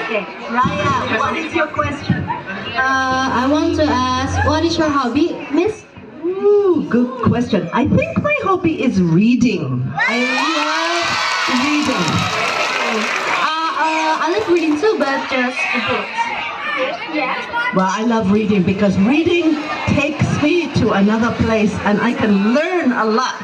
Okay, Raya, what is your question? I want to ask, what is your hobby, Miss? Ooh, good question. I think my hobby is reading. I love reading. I like reading too, but just the books. Well, I love reading because reading takes me to another place and I can learn a lot.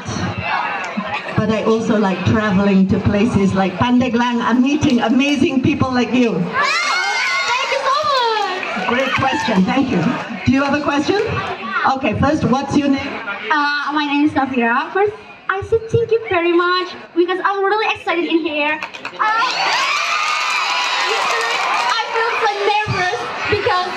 But I also like traveling to places like Pandeglang and meeting amazing people like you. Thank you so much. Great question, thank you. Do you have a question? Okay, first, what's your name? My name is Safira. First, I said thank you very much because I'm really excited in here. I feel so nervous because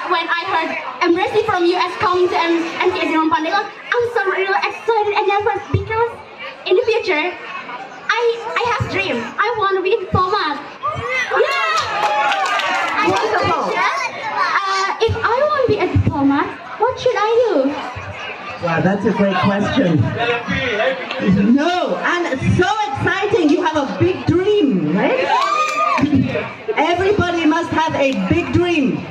when I heard Embassy from US coming to MTsN from Pandeglang, I'm so really excited and nervous because in the future, I have dream. I want to be a diplomat. Yeah. Wonderful. If I want to be a diplomat, what should I do? Wow, that's a great question. No, and it's so exciting. You have a big dream, right? Everybody must have a big dream.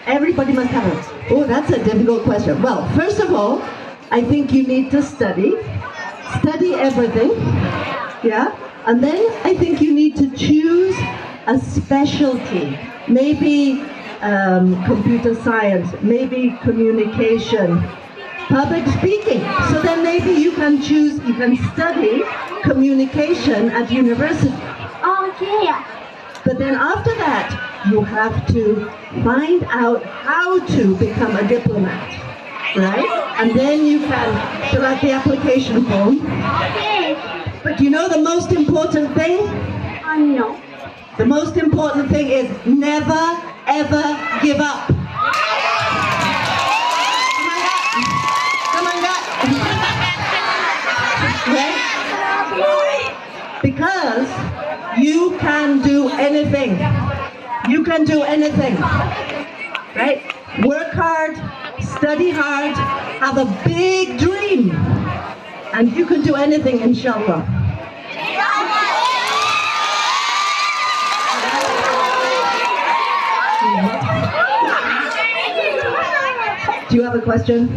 Everybody must have it. Oh, that's a difficult question. Well, first of all, I think you need to study everything, yeah? And then I think you need to choose a specialty. Maybe computer science, maybe communication, public speaking. So then maybe you can study communication at university. Okay. But then after that, you have to find out how to become a diplomat, right? And then you can fill out the application form. Okay. But you know the most important thing? No. The most important thing is never, ever give up. Come on, guys. Right? Because you can do anything. You can do anything. Right? Work hard, study hard, have a big dream, and you can do anything, inshallah. Do you have a question?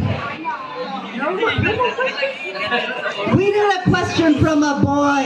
We need a question from a boy.